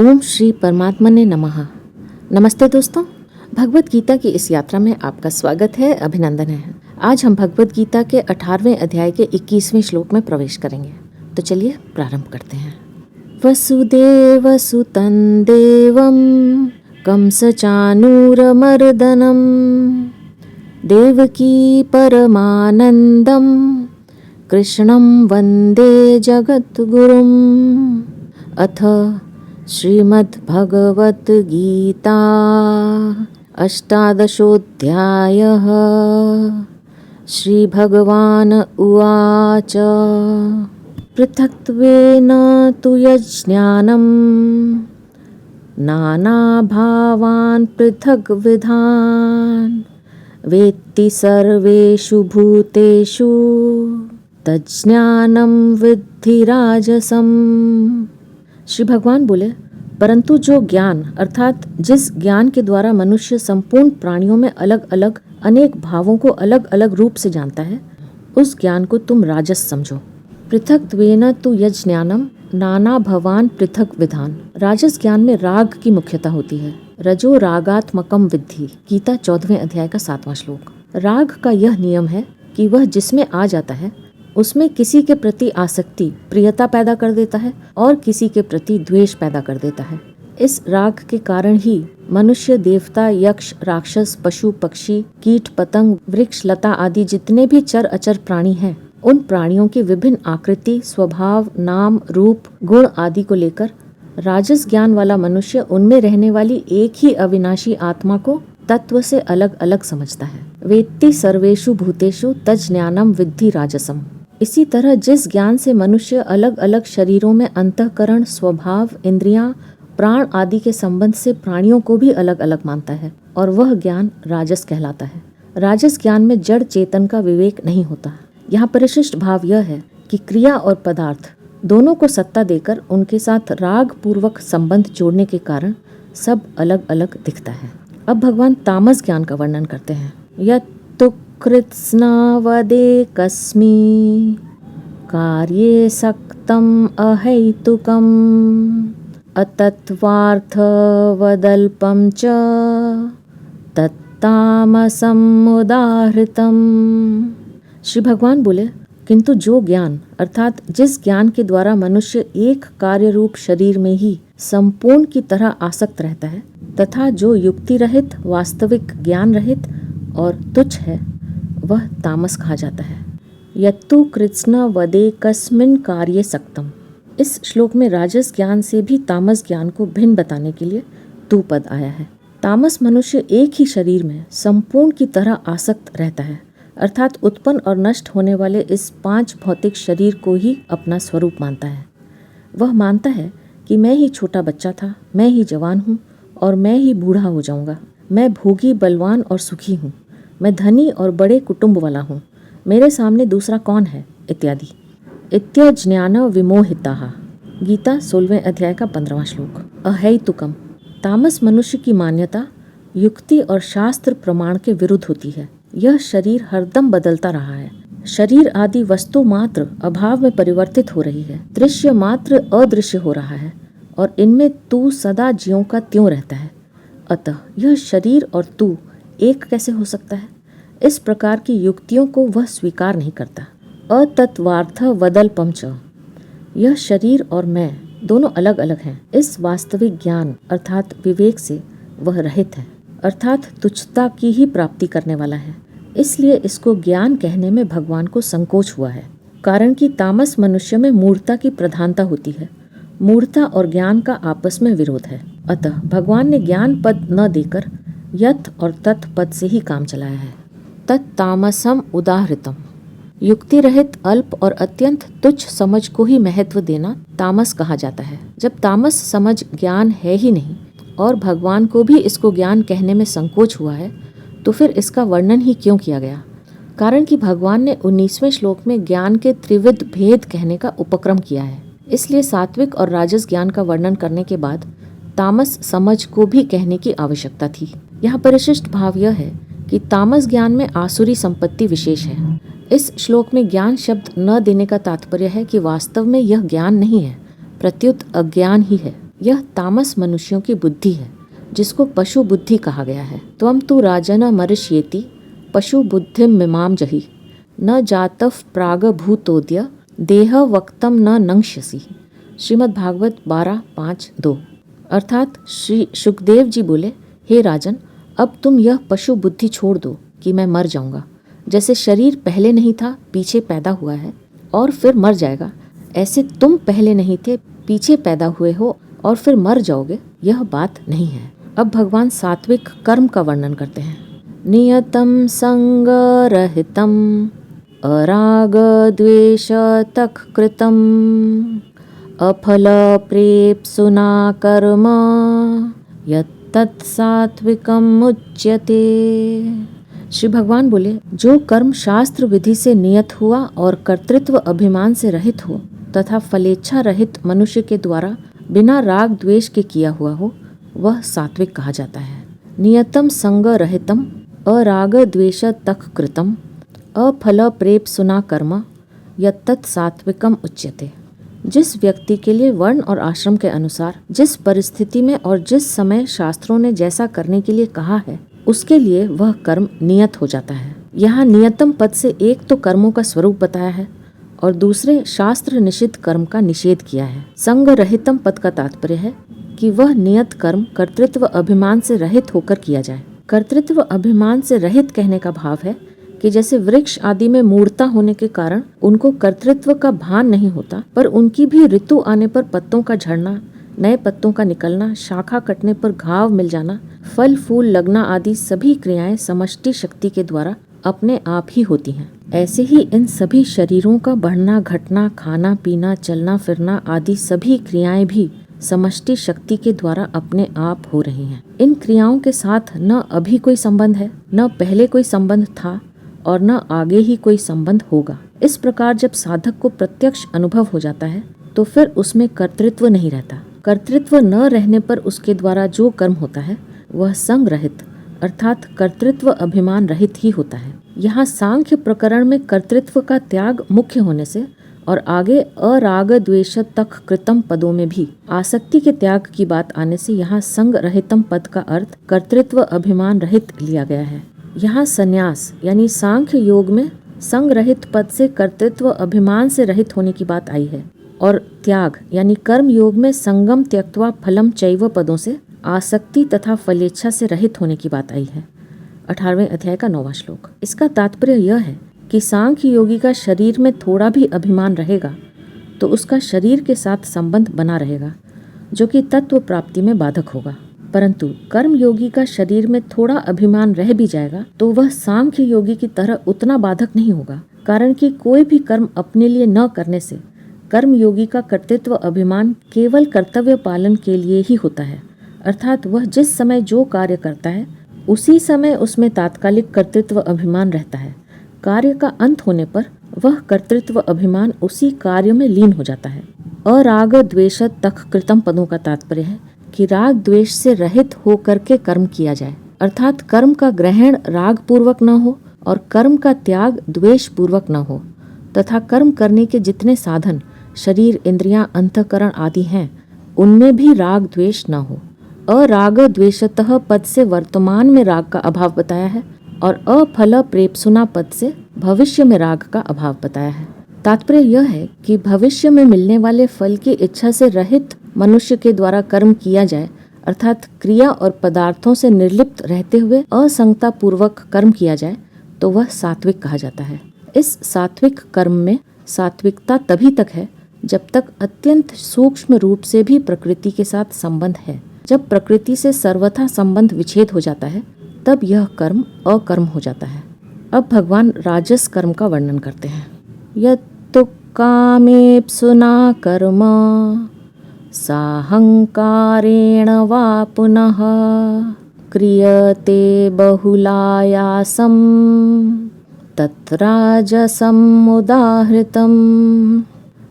ओम श्री परमात्मने नमः। नमस्ते दोस्तों, भगवत गीता की इस यात्रा में आपका स्वागत है, अभिनंदन है। आज हम भगवत गीता के 18वें अध्याय के 21वें श्लोक में प्रवेश करेंगे। तो चलिए प्रारंभ करते हैं। वसुदेव सुतं देवं कंसचानूरमर्दनं देवकी परमानंदं कृष्णं वंदे जगद्गुरुम्। अथ श्रीमद्भगवद्गीता अष्टादशोऽध्यायः। श्रीभगवान् उवाच पृथक्त्वेन तु यज्ञानं नानाभावान् पृथग्विधान् वेत्ति सर्वेषु भूतेषु तज्ज्ञानं विद्धि राजसम्। श्री भगवान बोले, परंतु जो ज्ञान अर्थात जिस ज्ञान के द्वारा मनुष्य संपूर्ण प्राणियों में अलग अलग अनेक भावों को अलग अलग रूप से जानता है, उस ज्ञान को तुम राजस समझो। पृथक्त्वेन तु यज्ञानम नाना भवान पृथक विधान। राजस ज्ञान में राग की मुख्यता होती है। रजो रागात्मकम विद्धि, गीता 14वें अध्याय का 7वां श्लोक। राग का यह नियम है कि वह जिसमें आ जाता है उसमें किसी के प्रति आसक्ति प्रियता पैदा कर देता है और किसी के प्रति द्वेष पैदा कर देता है। इस राग के कारण ही मनुष्य, देवता, यक्ष, राक्षस, पशु, पक्षी, कीट, पतंग, वृक्ष, लता आदि जितने भी चर अचर प्राणी हैं, उन प्राणियों की विभिन्न आकृति, स्वभाव, नाम, रूप, गुण आदि को लेकर राजस ज्ञान वाला मनुष्य उनमें रहने वाली एक ही अविनाशी आत्मा को तत्व से अलग अलग समझता है। वेत्ति सर्वेषु भूतेषु तज्ज्ञानम विद्धि राजसम। इसी तरह जिस ज्ञान से मनुष्य अलग अलग शरीरों में अंतःकरण, स्वभाव, इंद्रियां, प्राण आदि के संबंध से प्राणियों को भी अलग अलग मानता है, और वह ज्ञान राजस कहलाता है। राजस ज्ञान में जड़ चेतन का विवेक नहीं होता। यहाँ परिशिष्ट भाव यह है कि क्रिया और पदार्थ दोनों को सत्ता देकर उनके साथ राग पूर्वक संबंध जोड़ने के कारण सब अलग अलग दिखता है। अब भगवान तामस ज्ञान का वर्णन करते हैं। यत्तु कृत्स्नावदेकस्मि कार्ये सक्तम् अहैतुकम् अतत्त्वार्थवदल्पं च तत्तामसम् उदाहृतम्। श्री भगवान बोले, किंतु जो ज्ञान अर्थात जिस ज्ञान के द्वारा मनुष्य एक कार्य रूप शरीर में ही संपूर्ण की तरह आसक्त रहता है तथा जो युक्ति रहित, वास्तविक ज्ञान रहित और तुच्छ है, वह तामस कहा जाता है। यत्तु कृत्स्न वदेकस्मिन् कार्ये सक्तम। इस श्लोक में राजस ज्ञान से भी तामस ज्ञान को भिन्न बताने के लिए तु पद आया है। तामस मनुष्य एक ही शरीर में संपूर्ण की तरह आसक्त रहता है, अर्थात उत्पन्न और नष्ट होने वाले इस 5 भौतिक शरीर को ही अपना स्वरूप मानता है। वह मानता है कि मैं ही छोटा बच्चा था, मैं ही जवान हूँ और मैं ही बूढ़ा हो जाऊंगा। मैं भोगी, बलवान और सुखी हूँ। मैं धनी और बड़े कुटुंब वाला हूँ। मेरे सामने दूसरा कौन है, इत्यादि। इत्यज्ञान विमोहिताः, गीता 16वें अध्याय का 15वां श्लोक। अहैतुकम। तामस मनुष्य की मान्यता युक्ति और शास्त्र प्रमाण के विरुद्ध होती है। यह शरीर हरदम बदलता रहा है। शरीर आदि वस्तु मात्र अभाव में परिवर्तित हो रही है। दृश्य मात्र अदृश्य हो रहा है और इनमें तू सदा ज्यों का त्यों रहता है। अतः यह शरीर और तू एक कैसे हो सकता है? इस प्रकार की युक्तियों को वह स्वीकार नहीं करता। अतत्वार्थ वदल्पम च। यह शरीर और मैं दोनों अलग अलग हैं। इस वास्तविक ज्ञान अर्थात विवेक से वह रहित है, अर्थात तुच्छता की ही प्राप्ति करने वाला है। इसलिए इसको ज्ञान कहने में भगवान को संकोच हुआ है, कारण कि तामस मनुष्य में मूढ़ता की प्रधानता होती है। मूढ़ता और ज्ञान का आपस में विरोध है। अतः भगवान ने ज्ञान पद न देकर यत और तत् पद से ही काम चलाया है। तत्तामसम उदाहृतम। युक्ति रहित, अल्प और अत्यंत तुच्छ समझ को ही महत्व देना तामस कहा जाता है। जब तामस समझ ज्ञान है ही नहीं और भगवान को भी इसको ज्ञान कहने में संकोच हुआ है, तो फिर इसका वर्णन ही क्यों किया गया? कारण कि भगवान ने 19वें श्लोक में ज्ञान के त्रिविध भेद कहने का उपक्रम किया है। इसलिए सात्विक और राजस ज्ञान का वर्णन करने के बाद तामस समझ को भी कहने की आवश्यकता थी। यहाँ परिशिष्ट भाव यह है कि तामस ज्ञान में आसुरी संपत्ति विशेष है। इस श्लोक में ज्ञान शब्द न देने का तात्पर्य है कि वास्तव में यह ज्ञान नहीं है, प्रत्युत अज्ञान ही है। यह तामस मनुष्यों की बुद्धि है जिसको पशु बुद्धि कहा गया है। त्वम तु राजन मरिष्येति पशु बुद्धिम मिमाम जहि न जातव प्राग भूतोद्य देह वक्तम न नंक्ष्यसि। श्रीमद् भागवत 12:5-2। अर्थात श्री सुखदेव जी बोले, हे राजन, अब तुम यह पशु बुद्धि छोड़ दो कि मैं मर जाऊंगा। जैसे शरीर पहले नहीं था, पीछे पैदा हुआ है और फिर मर जाएगा, ऐसे तुम पहले नहीं थे, पीछे पैदा हुए हो और फिर मर जाओगे, यह बात नहीं है। अब भगवान सात्विक कर्म का वर्णन करते हैं। नियतम संग रहितम अराग द्वेष तक कृतम अफल प्रेप्सुना कर्म यत्तत् सात्विकम उच्यते। श्री भगवान बोले, जो कर्म शास्त्र विधि से नियत हुआ और कर्तृत्व अभिमान से रहित हो तथा फलेच्छा रहित मनुष्य के द्वारा बिना राग द्वेष के किया हुआ हो, वह सात्विक कहा जाता है। नियतम संग रहितम अराग द्वेष तक कृतम अफल प्रेप्सुना कर्म यत्तत् सात्विकम उच्यते। जिस व्यक्ति के लिए वर्ण और आश्रम के अनुसार जिस परिस्थिति में और जिस समय शास्त्रों ने जैसा करने के लिए कहा है, उसके लिए वह कर्म नियत हो जाता है। यहाँ नियतम पद से एक तो कर्मों का स्वरूप बताया है और दूसरे शास्त्र निषिद्ध कर्म का निषेध किया है। संग रहितम पद का तात्पर्य है कि वह नियत कर्म कर्तृत्व अभिमान से रहित होकर किया जाए। कर्तृत्व अभिमान से रहित कहने का भाव है कि जैसे वृक्ष आदि में मूर्ता होने के कारण उनको कर्तृत्व का भान नहीं होता, पर उनकी भी ऋतु आने पर पत्तों का झड़ना, नए पत्तों का निकलना, शाखा कटने पर घाव मिल जाना, फल फूल लगना आदि सभी क्रियाएं समष्टि शक्ति के द्वारा अपने आप ही होती हैं। ऐसे ही इन सभी शरीरों का बढ़ना, घटना, खाना पीना, चलना फिरना आदि सभी क्रियाएं भी समष्टि शक्ति के द्वारा अपने आप हो रही हैं। इन क्रियाओं के साथ न अभी कोई संबंध है, न पहले कोई संबंध था और न आगे ही कोई संबंध होगा। इस प्रकार जब साधक को प्रत्यक्ष अनुभव हो जाता है तो फिर उसमें कर्तृत्व नहीं रहता। कर्तृत्व न रहने पर उसके द्वारा जो कर्म होता है वह संग रहित अर्थात कर्तृत्व अभिमान रहित ही होता है। यहाँ सांख्य प्रकरण में कर्तृत्व का त्याग मुख्य होने से और आगे अराग द्वेष तक कृतम पदों में भी आसक्ति के त्याग की बात आने से यहाँ संग रहितम पद का अर्थ कर्तृत्व अभिमान रहित लिया गया है। यहाँ संन्यास यानी सांख्य योग में संग रहित पद से कर्तृत्व अभिमान से रहित होने की बात आई है और त्याग यानी कर्म योग में संगम त्यक्त्वा फलम चैव पदों से आसक्ति तथा फलेच्छा से रहित होने की बात आई है। 18वें अध्याय का 9वां श्लोक। इसका तात्पर्य यह है कि सांख्य योगी का शरीर में थोड़ा भी अभिमान रहेगा तो उसका शरीर के साथ संबंध बना रहेगा, जो कि तत्व प्राप्ति में बाधक होगा। परंतु कर्म योगी का शरीर में थोड़ा अभिमान रह भी जाएगा तो वह सांख्य योगी की तरह उतना बाधक नहीं होगा, कारण कि कोई भी कर्म अपने लिए न करने से कर्म योगी का कर्तृत्व अभिमान केवल कर्तव्य पालन के लिए ही होता है। अर्थात वह जिस समय जो कार्य करता है उसी समय उसमें तात्कालिक कर्तृत्व अभिमान रहता है। कार्य का अंत होने पर वह कर्तृत्व अभिमान उसी कार्य में लीन हो जाता है। अराग द्वेष तक कृतम पदों का तात्पर्य है कि राग द्वेष से रहित होकर के कर्म किया जाए, अर्थात कर्म का ग्रहण राग पूर्वक न हो और कर्म का त्याग द्वेष पूर्वक न हो, तथा कर्म करने के जितने साधन शरीर, इंद्रियां, अंतःकरण आदि हैं उनमें भी राग द्वेष न हो। अराग द्वेषतः पद से वर्तमान में राग का अभाव बताया है और अफल प्रेप्सुना पद से भविष्य में राग का अभाव बताया है। तात्पर्य यह है कि भविष्य में मिलने वाले फल की इच्छा से रहित मनुष्य के द्वारा कर्म किया जाए, अर्थात क्रिया और पदार्थों से निर्लिप्त रहते हुए असंगता पूर्वक कर्म किया जाए तो वह सात्विक कहा जाता है। इस सात्विक कर्म में सात्विकता तभी तक है जब तक अत्यंत सूक्ष्म रूप से भी प्रकृति के साथ संबंध है। जब प्रकृति से सर्वथा संबंध विच्छेद हो जाता है तब यह कर्म अकर्म हो जाता है। अब भगवान राजस कर्म का वर्णन करते हैं। यत्तु कामेप्सुना कर्म साहंकारेण वा पुनः क्रियते बहुलायासं तत्राजसम् उदाहृतम्।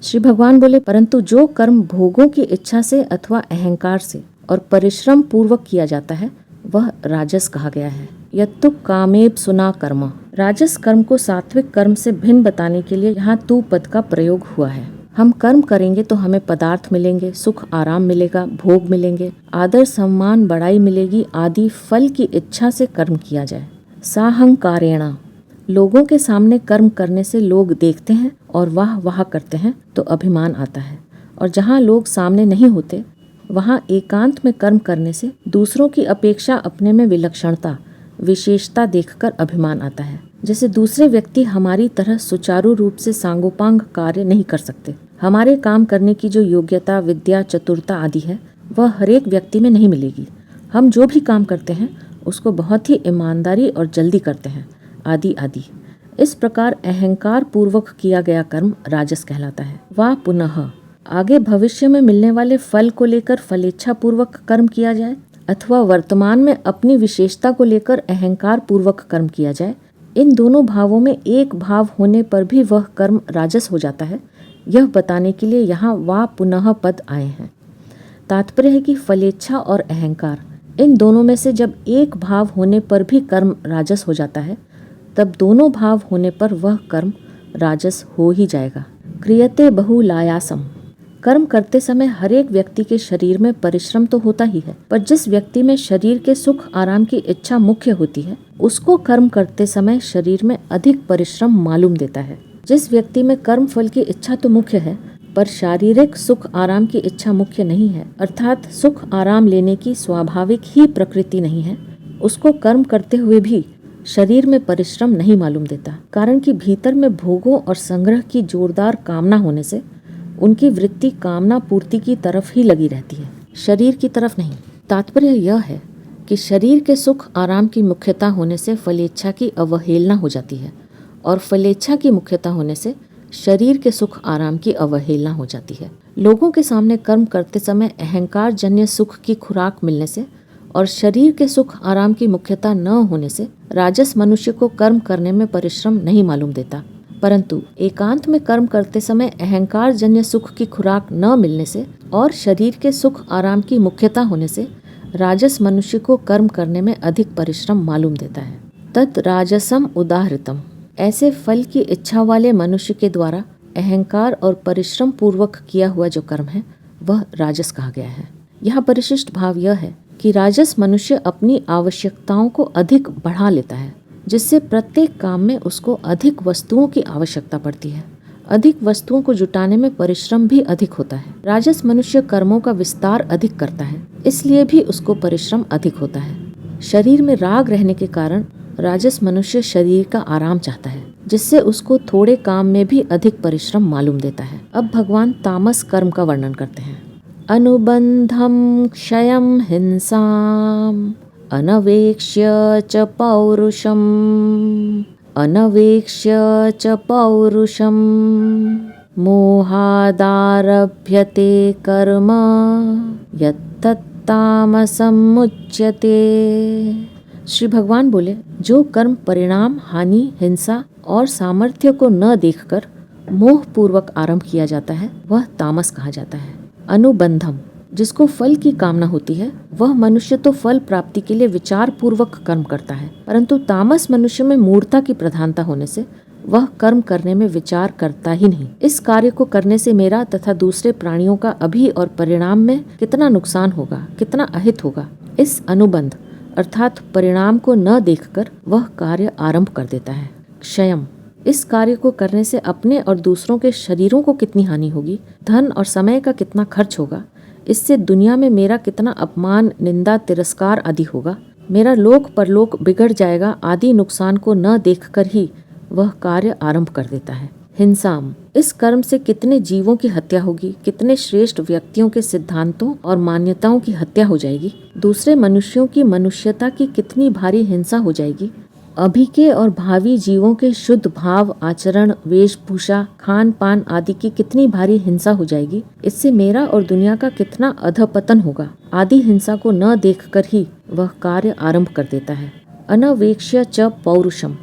श्री भगवान बोले, परंतु जो कर्म भोगों की इच्छा से अथवा अहंकार से और परिश्रम पूर्वक किया जाता है वह राजस कहा गया है। यत्तु कामेप्सुना कर्म। राजस कर्म को सात्विक कर्म से भिन्न बताने के लिए यहाँ तू पद का प्रयोग हुआ है। हम कर्म करेंगे तो हमें पदार्थ मिलेंगे, सुख आराम मिलेगा, भोग मिलेंगे, आदर सम्मान बड़ाई मिलेगी आदि फल की इच्छा से कर्म किया जाए। साहंकारेणा, लोगों के सामने कर्म करने से लोग देखते हैं और वाह वाह करते हैं तो अभिमान आता है, और जहाँ लोग सामने नहीं होते वहाँ एकांत में कर्म करने से दूसरों की अपेक्षा अपने में विलक्षणता, विशेषता देखकर अभिमान आता है। जैसे दूसरे व्यक्ति हमारी तरह सुचारू रूप से सांगोपांग कार्य नहीं कर सकते, हमारे काम करने की जो योग्यता, विद्या, चतुरता आदि है वह हर एक व्यक्ति में नहीं मिलेगी। हम जो भी काम करते हैं उसको बहुत ही ईमानदारी और जल्दी करते हैं, आदि आदि। इस प्रकार अहंकार पूर्वक किया गया कर्म राजस कहलाता है। वा पुनः, आगे भविष्य में मिलने वाले फल को लेकर फलेच्छा पूर्वक कर्म किया जाए अथवा वर्तमान में अपनी विशेषता को लेकर अहंकार पूर्वक कर्म किया जाए, इन दोनों भावों में एक भाव होने पर भी वह कर्म राजस हो जाता है, यह बताने के लिए यहाँ वा पुनः पद आए हैं। तात्पर्य है कि फलेच्छा और अहंकार इन दोनों में से जब एक भाव होने पर भी कर्म राजस हो जाता है, तब दोनों भाव होने पर वह कर्म राजस हो ही जाएगा। क्रियते बहुलायासम, कर्म करते समय हर एक व्यक्ति के शरीर में परिश्रम तो होता ही है, पर जिस व्यक्ति में शरीर के सुख आराम की इच्छा मुख्य होती है उसको कर्म करते समय शरीर में अधिक परिश्रम मालूम देता है। जिस व्यक्ति में कर्म फल की इच्छा तो मुख्य है पर शारीरिक सुख आराम की इच्छा मुख्य नहीं है, अर्थात सुख आराम लेने की स्वाभाविक ही प्रकृति नहीं है, उसको कर्म करते हुए भी शरीर में परिश्रम नहीं मालूम देता, कारण कि भीतर में भोगों और संग्रह की जोरदार कामना होने से उनकी वृत्ति कामना पूर्ति की तरफ ही लगी रहती है, शरीर की तरफ नहीं। तात्पर्य यह है कि शरीर के सुख आराम की मुख्यता होने से फलेच्छा की अवहेलना हो जाती है और फलेच्छा की मुख्यता होने से शरीर के सुख आराम की अवहेलना हो जाती है। लोगों के सामने कर्म करते समय अहंकार जन्य सुख की खुराक मिलने से और शरीर के सुख आराम की मुख्यता न होने से राजस मनुष्य को कर्म करने में परिश्रम नहीं मालूम देता, परंतु एकांत में कर्म करते समय अहंकार जन्य सुख की खुराक न मिलने से और शरीर के सुख आराम की मुख्यता होने से राजस मनुष्य को कर्म करने में अधिक परिश्रम मालूम देता है। तत् राजसम उदाहृतम, ऐसे फल की इच्छा वाले मनुष्य के द्वारा अहंकार और परिश्रम पूर्वक किया हुआ जो कर्म है वह राजस कहा गया है। यह परिशिष्ट भाव यह है कि राजस मनुष्य अपनी आवश्यकताओं को अधिक बढ़ा लेता है, जिससे प्रत्येक काम में उसको अधिक वस्तुओं की आवश्यकता पड़ती है। अधिक वस्तुओं को जुटाने में परिश्रम भी अधिक होता है। राजस मनुष्य कर्मों का विस्तार अधिक करता है, इसलिए भी उसको परिश्रम अधिक होता है। शरीर में राग रहने के कारण राजस मनुष्य शरीर का आराम चाहता है, जिससे उसको थोड़े काम में भी अधिक परिश्रम मालूम देता है। अब भगवान तामस कर्म का वर्णन करते हैं। अनुबंधम क्षयम हिंसाम अनवेक्ष्य च पौरुषम, अनवेक्ष्य च पौरुषम मोहादारभ्यते कर्म यत्तत्तामसं मुच्यते। श्री भगवान बोले, जो कर्म परिणाम, हानि, हिंसा और सामर्थ्य को न देखकर मोह पूर्वक आरंभ किया जाता है वह तामस कहा जाता है। अनुबंधम, जिसको फल की कामना होती है वह मनुष्य तो फल प्राप्ति के लिए विचार पूर्वक कर्म करता है, परंतु तामस मनुष्य में मूढ़ता की प्रधानता होने से वह कर्म करने में विचार करता ही नहीं। इस कार्य को करने से मेरा तथा दूसरे प्राणियों का अभी और परिणाम में कितना नुकसान होगा, कितना अहित होगा, इस अनुबंध अर्थात परिणाम को न देखकर वह कार्य आरंभ कर देता है। क्षयम, इस कार्य को करने से अपने और दूसरों के शरीरों को कितनी हानि होगी, धन और समय का कितना खर्च होगा, इससे दुनिया में मेरा कितना अपमान, निंदा, तिरस्कार आदि होगा, मेरा लोक परलोक बिगड़ जाएगा आदि नुकसान को न देखकर ही वह कार्य आरंभ कर देता है। हिंसाम, इस कर्म से कितने जीवों की हत्या होगी, कितने श्रेष्ठ व्यक्तियों के सिद्धांतों और मान्यताओं की हत्या हो जाएगी, दूसरे मनुष्यों की मनुष्यता की कितनी भारी हिंसा हो जाएगी, अभी के और भावी जीवों के शुद्ध भाव, आचरण, वेशभूषा, खान पान आदि की कितनी भारी हिंसा हो जाएगी, इससे मेरा और दुनिया का कितना अधपतन होगा आदि हिंसा को न देखकर ही वह कार्य आरंभ कर देता है। अनवेक्ष्य च पौरुषम,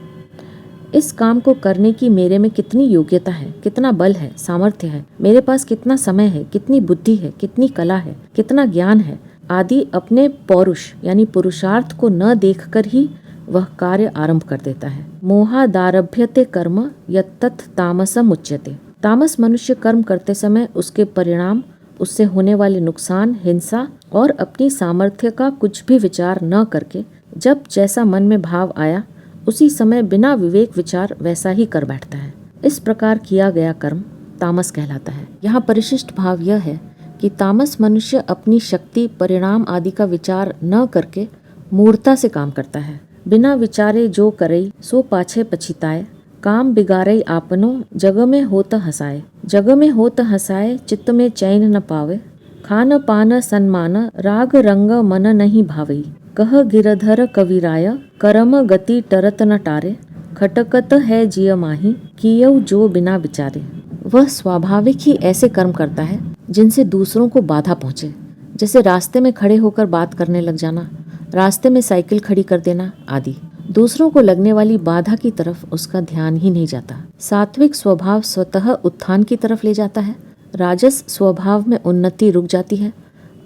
इस काम को करने की मेरे में कितनी योग्यता है, कितना बल है, सामर्थ्य है, मेरे पास कितना समय है, कितनी बुद्धि है, कितनी कला है, कितना ज्ञान है आदि अपने पौरुष यानी पुरुषार्थ को न देखकर ही वह कार्य आरंभ कर देता है। मोहादारभ्यते कर्म यत्तत् तामसम उच्यते, तामस मनुष्य कर्म करते समय उसके परिणाम, उससे होने वाले नुकसान, हिंसा और अपनी सामर्थ्य का कुछ भी विचार न करके जब जैसा मन में भाव आया उसी समय बिना विवेक विचार वैसा ही कर बैठता है। इस प्रकार किया गया कर्म तामस कहलाता है। यहाँ परिशिष्ट भाव यह है कि तामस मनुष्य अपनी शक्ति, परिणाम आदि का विचार न करके मूर्खता से काम करता है। बिना विचारे जो करे सो पाछे पछिताए, काम बिगाड़े आपनो, जग में होत हसाए। जग में होत हसाए, चित्त में चैन न पावे, खान पान सन्मान, राग रंग मन नहीं भावई। कह गिरधर कविराय, करम गति टरत न टारे, खटकत है जिय माही, कियौ जो बिना विचारे। वह स्वाभाविक ही ऐसे कर्म करता है जिनसे दूसरों को बाधा पहुँचे, जैसे रास्ते में खड़े होकर बात करने लग जाना, रास्ते में साइकिल खड़ी कर देना आदि। दूसरों को लगने वाली बाधा की तरफ उसका ध्यान ही नहीं जाता। सात्विक स्वभाव स्वतः उत्थान की तरफ ले जाता है, राजस स्वभाव में उन्नति रुक जाती है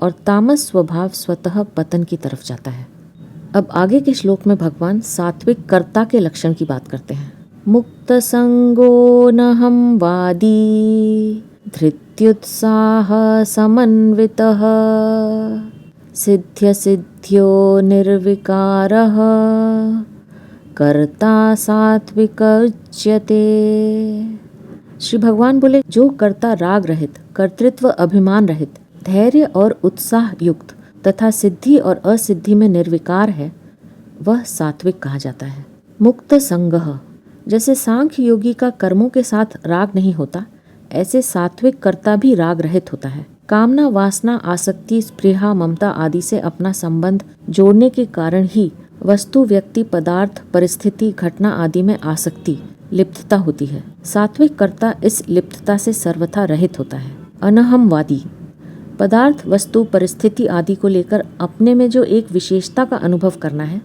और तामस स्वभाव स्वतः पतन की तरफ जाता है। अब आगे के श्लोक में भगवान सात्विक कर्ता के लक्षण की बात करते हैं। मुक्त संगो नहं वादी, धृत्युत्साह समन्वितः, सिद्ध्य सिद्ध्यो निर्विकारः, कर्ता सात्विक उच्यते। श्री भगवान बोले, जो कर्ता राग रहित, कर्तृत्व अभिमान रहित, धैर्य और उत्साह युक्त तथा सिद्धि और असिद्धि में निर्विकार है, वह सात्विक कहा जाता है। मुक्त संगः, जैसे सांख्य योगी का कर्मों के साथ राग नहीं होता, ऐसे सात्विक कर्ता भी राग रहित होता है। कामना, वासना, आसक्ति, स्पृहा, ममता आदि से अपना संबंध जोड़ने के कारण ही वस्तु, व्यक्ति, पदार्थ, परिस्थिति, घटना आदि में आसक्ति, लिप्तता होती है। सात्विक कर्ता इस लिप्तता से सर्वथा रहित होता है। अनहमवादी, पदार्थ, वस्तु, परिस्थिति आदि को लेकर अपने में जो एक विशेषता का अनुभव करना है,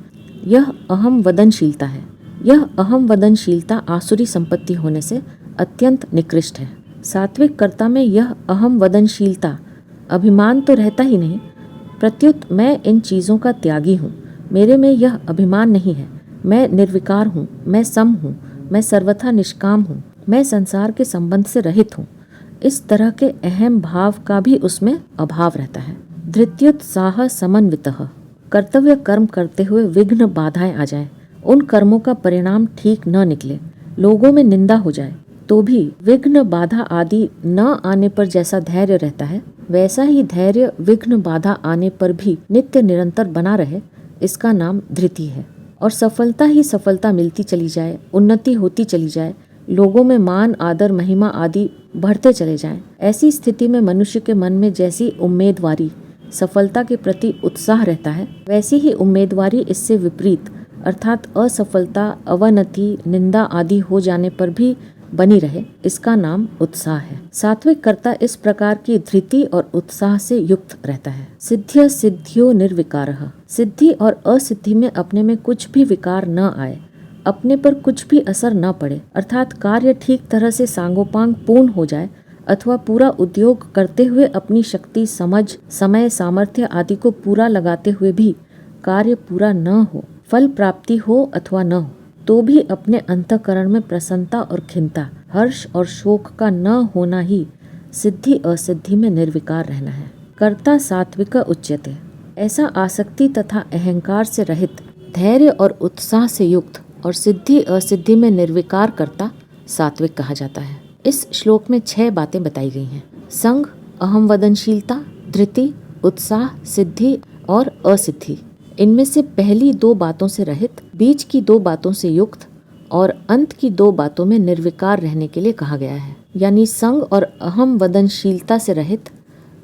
यह अहम वदनशीलता है। यह अहम वदनशीलता आसुरी संपत्ति होने से अत्यंत निकृष्ट है। सात्विक कर्ता में यह अहम वदनशीलता, अभिमान तो रहता ही नहीं, प्रत्युत मैं इन चीज़ों का त्यागी हूँ, मेरे में यह अभिमान नहीं है, मैं निर्विकार हूँ, मैं सम हूँ, मैं सर्वथा निष्काम हूँ, मैं संसार के संबंध से रहित हूँ, इस तरह के अहम भाव का भी उसमें अभाव रहता है। धृत्युत्साह समन्वितः, कर्तव्य कर्म करते हुए विघ्न बाधाएं आ जाए, उन कर्मों का परिणाम ठीक न निकले, लोगों में निंदा हो जाए, तो भी विघ्न बाधा आदि न आने पर जैसा धैर्य रहता है, वैसा ही धैर्य विघ्न बाधा आने पर भी नित्य निरंतर बना रहे, इसका नाम धृति है। और सफलता ही सफलता मिलती चली जाए, उन्नति होती चली जाए, लोगों में मान, आदर, महिमा आदि बढ़ते चले जाएं। ऐसी स्थिति में मनुष्य के मन में जैसी उम्मीदवारी, सफलता के प्रति उत्साह रहता है, वैसी ही उम्मीदवारी इससे विपरीत अर्थात असफलता, अवनति, निंदा आदि हो जाने पर भी बनी रहे, इसका नाम उत्साह है। सात्विक कर्ता इस प्रकार की धृति और उत्साह से युक्त रहता है। सिद्ध्य सिद्ध्यो निर्विकारः, सिद्धि और असिद्धि में अपने में कुछ भी विकार न आए, अपने पर कुछ भी असर न पड़े, अर्थात कार्य ठीक तरह से सांगोपांग पूर्ण हो जाए अथवा पूरा उद्योग करते हुए अपनी शक्ति, समझ, समय, सामर्थ्य आदि को पूरा लगाते हुए भी कार्य पूरा न हो, फल प्राप्ति हो अथवा न हो, तो भी अपने अंतःकरण में प्रसन्नता और खिन्नता, हर्ष और शोक का न होना ही सिद्धि असिद्धि में निर्विकार रहना है। कर्ता सात्विक उच्यते, ऐसा आसक्ति तथा अहंकार से रहित, धैर्य और उत्साह से युक्त और सिद्धि असिद्धि में निर्विकार कर्ता सात्विक कहा जाता है। इस श्लोक में 6 बातें बताई गई हैं। संग, अहम वदनशीलता, धृति, उत्साह, सिद्धि और असिद्धि। इनमें से पहली 2 बातों से रहित, बीच की 2 बातों से युक्त और अंत की 2 बातों में निर्विकार रहने के लिए कहा गया है। यानी संग और अहम वदनशीलता से रहित,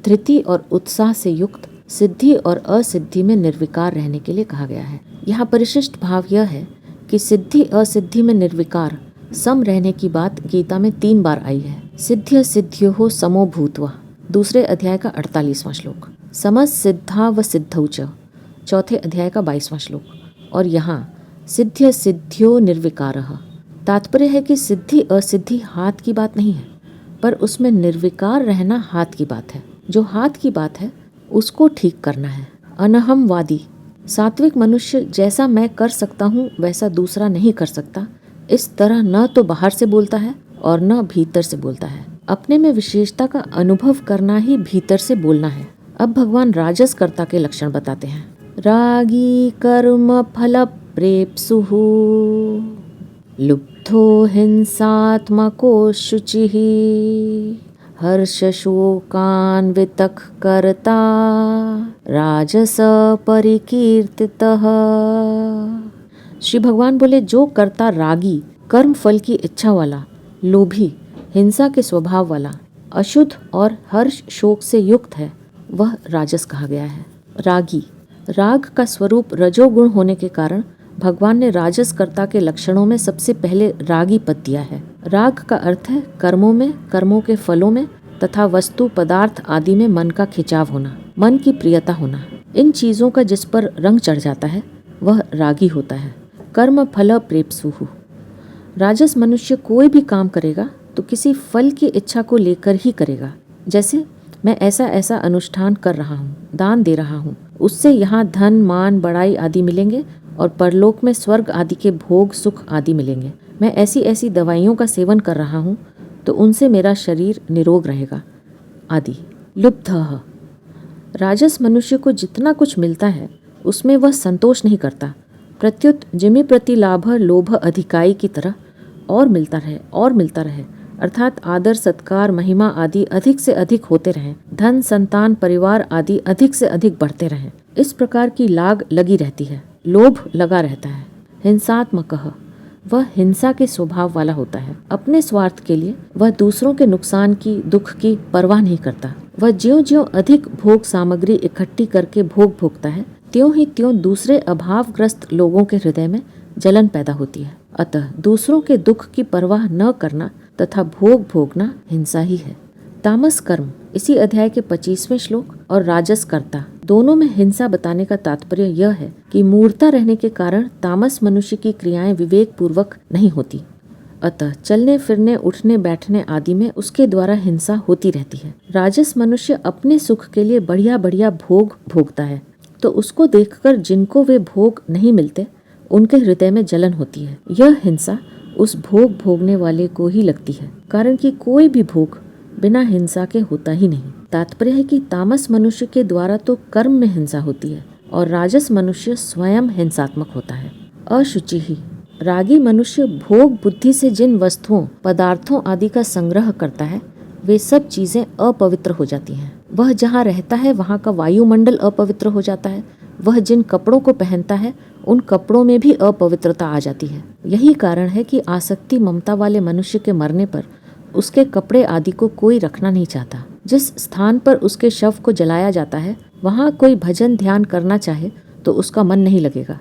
धृति और उत्साह से युक्त, सिद्धि और असिद्धि में निर्विकार रहने के लिए कहा गया है। यहाँ परिशिष्ट भाव यह है कि सिद्धि असिद्धि में निर्विकार, सम रहने की बात गीता में 3 बार आई है। सिद्ध्य सिद्ध्योः समो भूत्वा, दूसरे अध्याय का 48वां श्लोक। समस सिद्धा व सिद्धौ च, चौथे अध्याय का 22वां श्लोक। और यहाँ सिद्ध्य सिद्ध्यो निर्विकारः, तात्पर्य है कि सिद्धि असिद्धि हाथ की बात नहीं है, पर उसमें निर्विकार रहना हाथ की बात है। जो हाथ की बात है उसको ठीक करना है। अनहमवादी, सात्विक मनुष्य जैसा मैं कर सकता हूँ वैसा दूसरा नहीं कर सकता, इस तरह न तो बाहर से बोलता है और न भीतर से बोलता है। अपने में विशेषता का अनुभव करना ही भीतर से बोलना है। अब भगवान राजस कर्ता के लक्षण बताते हैं। रागी कर्म फल प्रेप्सुः लुब्धो हिंसात्मको शुचिः हर्ष शोकान्वितः कर्ता राजस परिकीर्तितः। श्री भगवान बोले, जो कर्ता रागी, कर्म फल की इच्छा वाला, लोभी, हिंसा के स्वभाव वाला, अशुद्ध और हर्ष शोक से युक्त है, वह राजस कहा गया है। रागी, राग का स्वरूप रजोगुण होने के कारण भगवान ने राजस कर्ता के लक्षणों में सबसे पहले रागी पद दिया है। राग का अर्थ है कर्मों में, कर्मों के फलों में तथा वस्तु पदार्थ आदि में मन का खिंचाव होना, मन की प्रियता होना। इन चीजों का जिस पर रंग चढ़ जाता है वह रागी होता है। कर्म फल प्रेप्सुः, राजस मनुष्य कोई भी काम करेगा तो किसी फल की इच्छा को लेकर ही करेगा। जैसे मैं ऐसा ऐसा अनुष्ठान कर रहा हूँ, दान दे रहा हूँ, उससे यहाँ धन मान बड़ाई आदि मिलेंगे और परलोक में स्वर्ग आदि के भोग सुख आदि मिलेंगे। मैं ऐसी ऐसी दवाइयों का सेवन कर रहा हूँ तो उनसे मेरा शरीर निरोग रहेगा आदि। लुब्धः, राजस मनुष्य को जितना कुछ मिलता है उसमें वह संतोष नहीं करता, प्रत्युत जिमि प्रति लाभ लोभ अधिकाई की तरह और मिलता रहे और मिलता रहे, अर्थात आदर सत्कार महिमा आदि अधिक से अधिक होते रहें, धन संतान परिवार आदि अधिक से अधिक बढ़ते रहें। इस प्रकार की लाग लगी रहती है, लोभ लगा रहता है। हिंसात्मकः, वह हिंसा के स्वभाव वाला होता है। अपने स्वार्थ के लिए वह दूसरों के नुकसान की, दुख की परवाह नहीं करता। वह ज्यों-ज्यों अधिक भोग सामग्री इकट्ठी करके भोग भोगता है, त्यों ही त्यों दूसरे अभावग्रस्त लोगों के हृदय में जलन पैदा होती है। अतः दूसरों के दुख की परवाह न करना तथा भोग भोगना हिंसा ही है। तामस कर्म, इसी अध्याय के 25वें श्लोक, और राजस कर्ता दोनों में हिंसा बताने का तात्पर्य यह है कि मूर्ता रहने के कारण तामस मनुष्य की क्रियाएं विवेक पूर्वक नहीं होती। अतः चलने फिरने उठने बैठने आदि में उसके द्वारा हिंसा होती रहती है। राजस मनुष्य अपने सुख के लिए बढ़िया बढ़िया भोग भोगता है, तो उसको देखकर जिनको वे भोग नहीं मिलते उनके हृदय में जलन होती है। यह हिंसा उस भोग भोगने वाले को ही लगती है, कारण कि कोई भी भोग बिना हिंसा के होता ही नहीं। तात्पर्य है कि तामस मनुष्य के द्वारा तो कर्म में हिंसा होती है और राजस मनुष्य स्वयं हिंसात्मक होता है। अशुचि ही, रागी मनुष्य भोग बुद्धि से जिन वस्तुओं पदार्थों आदि का संग्रह करता है वे सब चीजें अपवित्र हो जाती हैं। वह जहाँ रहता है वहाँ का वायुमंडल अपवित्र हो जाता है। वह जिन कपड़ों को पहनता है उन कपड़ों में भी अपवित्रता आ जाती है। यही कारण है कि आसक्ति ममता वाले मनुष्य के मरने पर उसके कपड़े आदि को कोई रखना नहीं चाहता। जिस स्थान पर उसके शव को जलाया जाता है वहाँ कोई भजन ध्यान करना चाहे तो उसका मन नहीं लगेगा।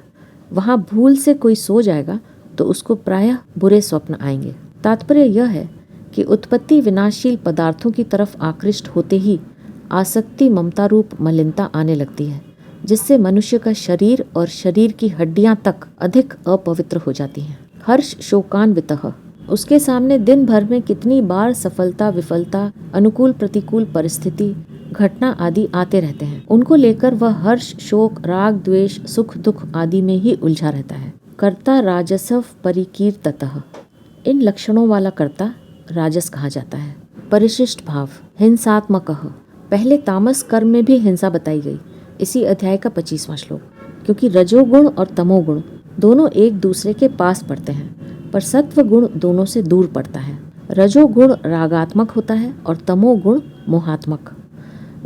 वहाँ भूल से कोई सो जाएगा तो उसको प्रायः बुरे स्वप्न आएंगे। तात्पर्य यह है कि उत्पत्ति विनाशशील पदार्थों की तरफ आकृष्ट होते ही आसक्ति ममता रूप मलिनता आने लगती है, जिससे मनुष्य का शरीर और शरीर की हड्डियां तक अधिक अपवित्र हो जाती हैं। हर्ष शोकान्वितः, उसके सामने दिन भर में कितनी बार सफलता विफलता, अनुकूल प्रतिकूल परिस्थिति, घटना आदि आते रहते हैं। उनको लेकर वह हर्ष शोक राग द्वेष सुख दुख आदि में ही उलझा रहता है। कर्ता राजसव परिकीर्ततः, इन लक्षणों वाला कर्ता राजस कहा जाता है। परिशिष्ट भाव हिंसात्मकः, पहले तामस कर्म में भी हिंसा बताई गई, इसी अध्याय का 25वां श्लोक। क्योंकि रजोगुण और तमोगुण दोनों एक दूसरे के पास पड़ते हैं, पर सत्व गुण दोनों से दूर पड़ता है। रजोगुण रागात्मक होता है और तमोगुण मोहात्मक।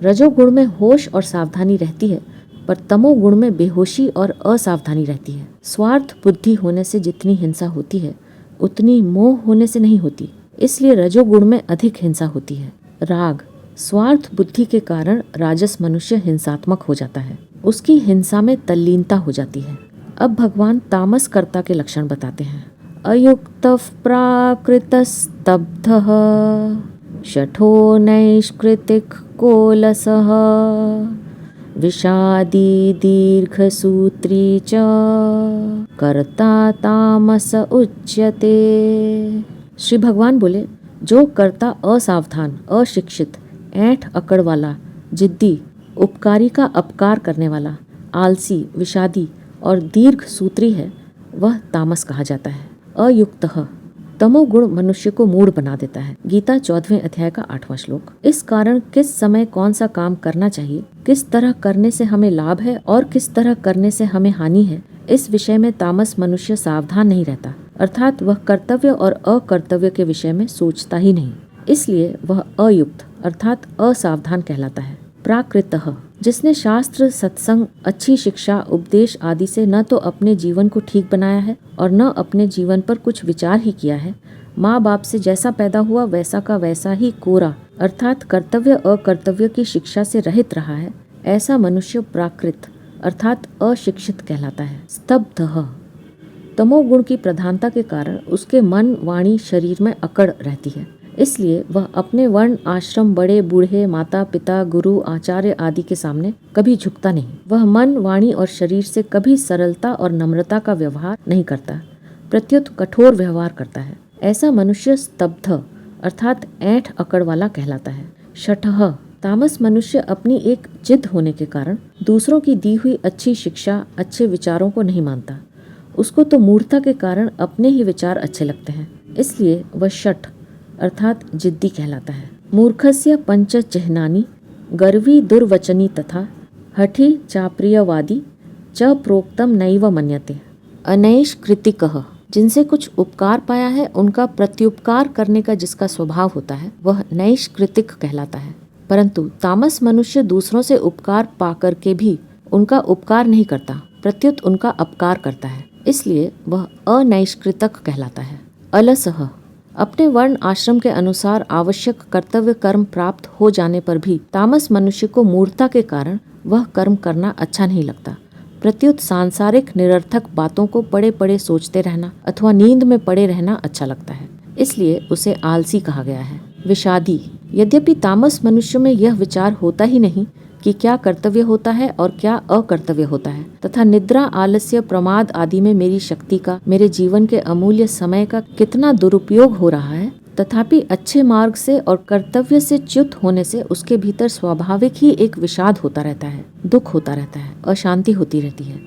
रजोगुण में होश और सावधानी रहती है, पर तमोगुण में बेहोशी और असावधानी रहती है। स्वार्थ बुद्धि होने से जितनी हिंसा होती है उतनी मोह होने से नहीं होती, इसलिए रजोगुण में अधिक हिंसा होती है। राग, स्वार्थ बुद्धि के कारण राजस मनुष्य हिंसात्मक हो जाता है, उसकी हिंसा में तल्लीनता हो जाती है। अब भगवान तामस कर्ता के लक्षण बताते हैं। अयुक्तः प्राकृतस्तब्धः शठो नैष्कृतिक कोलसः विषादी दीर्घसूत्री च कर्ता तामस उच्यते। श्री भगवान बोले, जो कर्ता असावधान, अशिक्षित, ऐंठ अकड़ वाला, जिद्दी, उपकारी का अपकार करने वाला, आलसी, विषादी और दीर्घ सूत्री है वह तामस कहा जाता है। अयुक्तः, तमोगुण मनुष्य को मूढ़ बना देता है। गीता 14वें अध्याय का 8वां श्लोक। इस कारण किस समय कौन सा काम करना चाहिए, किस तरह करने से हमें लाभ है और किस तरह करने से हमें हानि है, इस विषय में तामस मनुष्य सावधान नहीं रहता, अर्थात वह कर्तव्य और अकर्तव्य के विषय में सोचता ही नहीं। इसलिए वह अयुक्त अर्थात असावधान कहलाता है। प्राकृतः, जिसने शास्त्र, सत्संग, अच्छी शिक्षा, उपदेश आदि से न तो अपने जीवन को ठीक बनाया है और न अपने जीवन पर कुछ विचार ही किया है, माँ बाप से जैसा पैदा हुआ वैसा का वैसा ही कोरा अर्थात कर्तव्य अकर्तव्य की शिक्षा से रहित रहा है, ऐसा मनुष्य प्राकृत अर्थात अशिक्षित कहलाता है। स्तब्धः, तमोगुण की प्रधानता के कारण उसके मन, वाणी, शरीर में अकड़ रहती है। इसलिए वह अपने वर्ण, आश्रम, बड़े बूढ़े, माता पिता, गुरु, आचार्य आदि के सामने कभी झुकता नहीं। वह मन, वाणी और शरीर से कभी सरलता और नम्रता का व्यवहार नहीं करता, प्रत्युत कठोर व्यवहार करता है। ऐसा मनुष्य स्तब्ध अर्थात ऐंठ अकड़ वाला कहलाता है। शठः, तामस मनुष्य अपनी एक जिद होने के कारण दूसरों की दी हुई अच्छी शिक्षा, अच्छे विचारों को नहीं मानता। उसको तो मूर्खता के कारण अपने ही विचार अच्छे लगते हैं, इसलिए वह शठ अर्थात जिद्दी कहलाता है। मूर्खस्य पंच चिह्नानि गर्वी दुर्वचनी तथा हठी चाप्रियवादी च प्रोक्तम नैव मन्यते। अनैष्कृतिकः, जिनसे कुछ उपकार पाया है उनका प्रत्युपकार करने का जिसका स्वभाव होता है वह नैष्कृतिक कहलाता है। परंतु तामस मनुष्य दूसरों से उपकार पाकर के भी उनका उपकार नहीं करता, प्रत्युत उनका अपकार करता है, इसलिए वह अनैष्कृतक कहलाता है। अलसः, अपने वर्ण आश्रम के अनुसार आवश्यक कर्तव्य कर्म प्राप्त हो जाने पर भी तामस मनुष्य को मूर्खता के कारण वह कर्म करना अच्छा नहीं लगता, प्रत्युत सांसारिक निरर्थक बातों को पड़े पड़े सोचते रहना अथवा नींद में पड़े रहना अच्छा लगता है, इसलिए उसे आलसी कहा गया है। विषादी, यद्यपि तामस मनुष्य में यह विचार होता ही नहीं कि क्या कर्तव्य होता है और क्या अकर्तव्य होता है, तथा निद्रा, आलस्य, प्रमाद आदि में मेरी शक्ति का, मेरे जीवन के अमूल्य समय का कितना दुरुपयोग हो रहा है, तथापि अच्छे मार्ग से और कर्तव्य से च्युत होने से उसके भीतर स्वाभाविक ही एक विषाद होता रहता है, दुख होता रहता है, अशांति होती रहती है,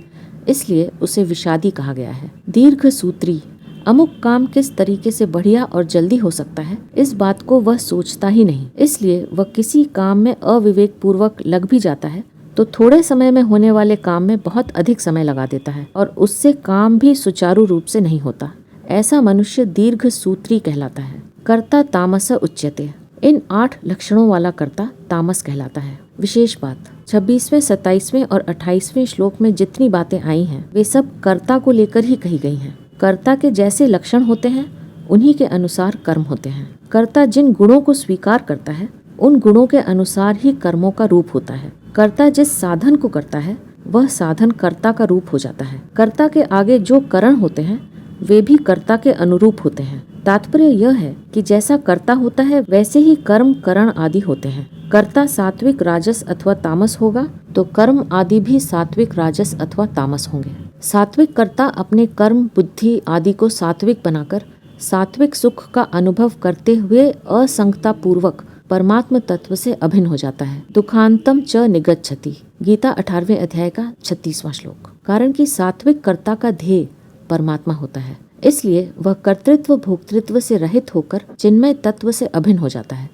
इसलिए उसे विषादी कहा गया है। दीर्घ सूत्री, अमुक काम किस तरीके से बढ़िया और जल्दी हो सकता है इस बात को वह सोचता ही नहीं, इसलिए वह किसी काम में अविवेक पूर्वक लग भी जाता है तो थोड़े समय में होने वाले काम में बहुत अधिक समय लगा देता है और उससे काम भी सुचारू रूप से नहीं होता। ऐसा मनुष्य दीर्घ सूत्री कहलाता है। कर्ता तामस उच्यते, इन 8 लक्षणों वाला कर्ता तामस कहलाता है। विशेष बात, 26वें, 27वें और 28वें श्लोक में जितनी बातें आई हैं वे सब कर्ता को लेकर ही कही गई हैं। कर्ता के जैसे लक्षण होते हैं उन्हीं के अनुसार कर्म होते हैं। कर्ता जिन गुणों को स्वीकार करता है उन गुणों के अनुसार ही कर्मों का रूप होता है। कर्ता जिस साधन को करता है वह साधन कर्ता का रूप हो जाता है। कर्ता के आगे जो करण होते हैं वे भी कर्ता के अनुरूप होते हैं। तात्पर्य यह है कि जैसा कर्ता होता है वैसे ही कर्म, करण आदि होते हैं। कर्ता सात्विक, राजस अथवा तामस होगा तो कर्म आदि भी सात्विक, राजस अथवा तामस होंगे। सात्विक कर्ता अपने कर्म, बुद्धि आदि को सात्विक बनाकर सात्विक सुख का अनुभव करते हुए असंगता पूर्वक परमात्म तत्व से अभिन्न हो जाता है। दुखांतम च निगच्छति, गीता 18वें अध्याय का 36वां श्लोक। कारण कि सात्विक कर्ता का ध्येय परमात्मा होता है, इसलिए वह कर्तृत्व भोक्तृत्व से रहित होकर चिन्मय तत्व से अभिन्न हो जाता है,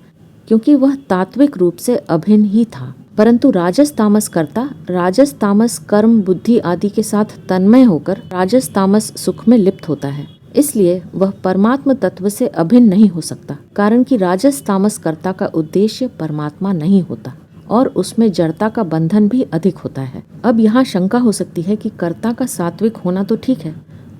क्योंकि वह तात्विक रूप से अभिन्न ही था। परंतु राजस तामस कर्ता राजस तामस कर्म, बुद्धि आदि के साथ तन्मय होकर राजस तामस सुख में लिप्त होता है, इसलिए वह परमात्म तत्व से अभिन्न नहीं हो सकता। कारण कि राजस तामस कर्ता का उद्देश्य परमात्मा नहीं होता और उसमें जड़ता का बंधन भी अधिक होता है। अब यहाँ शंका हो सकती है कि कर्ता का सात्विक होना तो ठीक है,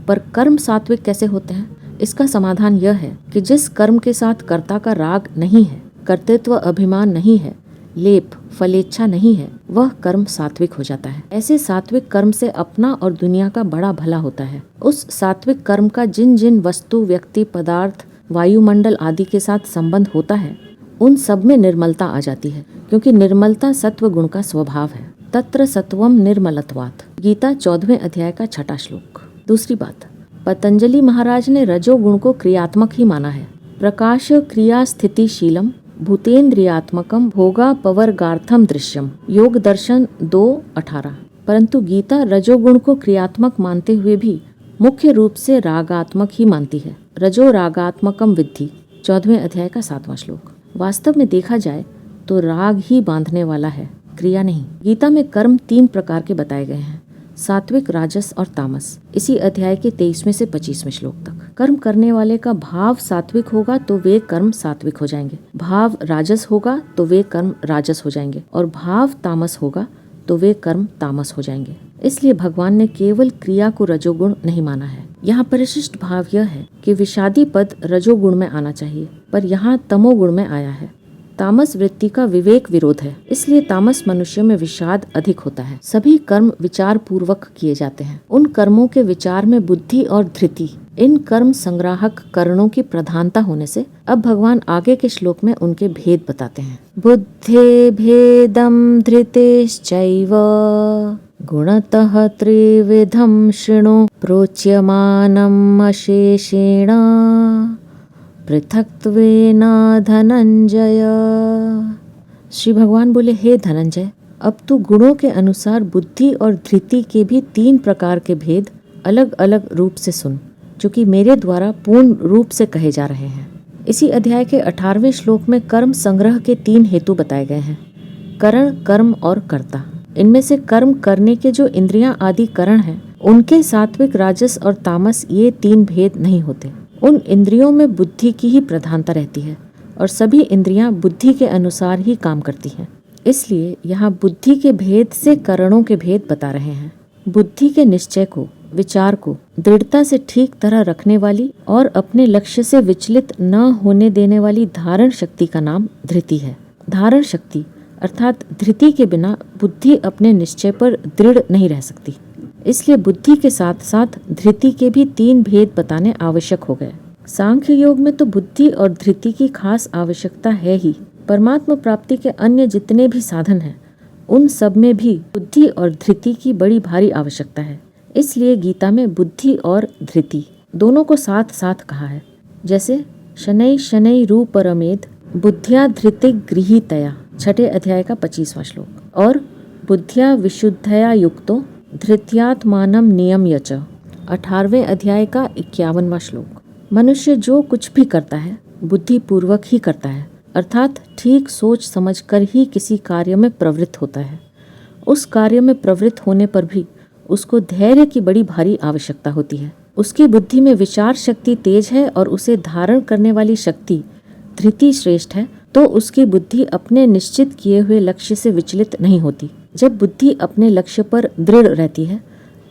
पर कर्म सात्विक कैसे होते हैं? इसका समाधान यह है कि जिस कर्म के साथ कर्ता का राग नहीं है, कर्तृत्व अभिमान नहीं है, लेप फलेच्छा नहीं है, वह कर्म सात्विक हो जाता है। ऐसे सात्विक कर्म से अपना और दुनिया का बड़ा भला होता है। उस सात्विक कर्म का जिन जिन वस्तु, व्यक्ति, पदार्थ, वायुमंडल आदि के साथ संबंध होता है उन सब में निर्मलता आ जाती है, क्योंकि निर्मलता सत्व गुण का स्वभाव है। तत्र सत्वम निर्मलत्वात्, गीता 14वें अध्याय का 6वां श्लोक। दूसरी बात, पतंजलि महाराज ने रजोगुण को क्रियात्मक ही माना है। प्रकाश क्रिया स्थितिशीलम भूतेन्द्रियात्मकम भोगा पवर्गार्थम दृश्यम, योग दर्शन 2:18। परंतु गीता रजोगुण को क्रियात्मक मानते हुए भी मुख्य रूप से रागात्मक ही मानती है। रजो रागात्मकम विद्धि, 14वें अध्याय का 7वां श्लोक। वास्तव में देखा जाए तो राग ही बांधने वाला है, क्रिया नहीं। गीता में कर्म 3 प्रकार के बताए गए हैं, सात्विक, राजस और तामस। इसी अध्याय के 23वें से 25वें श्लोक तक। कर्म करने वाले का भाव सात्विक होगा तो वे कर्म सात्विक हो जाएंगे, भाव राजस होगा तो वे कर्म राजस हो जाएंगे, और भाव तामस होगा तो वे कर्म तामस हो जाएंगे। इसलिए भगवान ने केवल क्रिया को रजोगुण नहीं माना है। यहाँ परिशिष्ट भाव यह है कि विषादी पद रजोगुण में आना चाहिए, पर यहाँ तमोगुण में आया है। तामस वृत्ति का विवेक विरोध है, इसलिए तामस मनुष्य में विषाद अधिक होता है। सभी कर्म विचार पूर्वक किए जाते हैं। उन कर्मों के विचार में बुद्धि और धृति, इन कर्म संग्राहक करणों की प्रधानता होने से अब भगवान आगे के श्लोक में उनके भेद बताते हैं। बुद्धे भेदम धृतेश्चैव गुणतः त्रिविधम शृणु प्रोच्यमानम् अशेषेण पृथक्त्वेन धनंजय। श्री भगवान बोले, हे धनंजय, अब तू गुणों के अनुसार बुद्धि और धृति के भी 3 प्रकार के भेद अलग अलग रूप से सुन, जो कि मेरे द्वारा पूर्ण रूप से कहे जा रहे हैं। इसी अध्याय के 18वें श्लोक में कर्म संग्रह के 3 हेतु बताए गए हैं, करण, कर्म और कर्ता। इनमें से कर्म करने के जो इंद्रियां आदि करण हैं, उनके सात्विक, राजस और तामस ये 3 भेद नहीं होते। उन इंद्रियों में बुद्धि की ही प्रधानता रहती है और सभी इंद्रियां बुद्धि के अनुसार ही काम करती हैं। इसलिए यहाँ बुद्धि के भेद से करणों के भेद बता रहे हैं। बुद्धि के निश्चय को, विचार को दृढ़ता से ठीक तरह रखने वाली और अपने लक्ष्य से विचलित न होने देने वाली धारण शक्ति का नाम धृति है। धारण शक्ति अर्थात धृति के बिना बुद्धि अपने निश्चय पर दृढ़ नहीं रह सकती। इसलिए बुद्धि के साथ साथ धृति के भी 3 भेद बताने आवश्यक हो गए। सांख्य योग में तो बुद्धि और धृति की खास आवश्यकता है ही। परमात्मा प्राप्ति के अन्य जितने भी साधन हैं, उन सब में भी बुद्धि और धृति की बड़ी भारी आवश्यकता है। इसलिए गीता में बुद्धि और धृति दोनों को साथ साथ कहा है। जैसे शनै शनै रूपरमेद बुद्धिया धृति गृहीतया, 6ठे अध्याय का 25वां श्लोक, और बुद्धिया विशुद्धया युक्तो धृत्यात्मानम नियम्य च, 18वें अध्याय का 51वां श्लोक। मनुष्य जो कुछ भी करता है बुद्धि पूर्वक ही करता है, अर्थात ठीक सोच समझकर ही किसी कार्य में प्रवृत्त होता है। उस कार्य में प्रवृत्त होने पर भी उसको धैर्य की बड़ी भारी आवश्यकता होती है। उसकी बुद्धि में विचार शक्ति तेज है और उसे धारण करने वाली शक्ति धृति श्रेष्ठ है, तो उसकी बुद्धि अपने निश्चित किए हुए लक्ष्य से विचलित नहीं होती। जब बुद्धि अपने लक्ष्य पर दृढ़ रहती है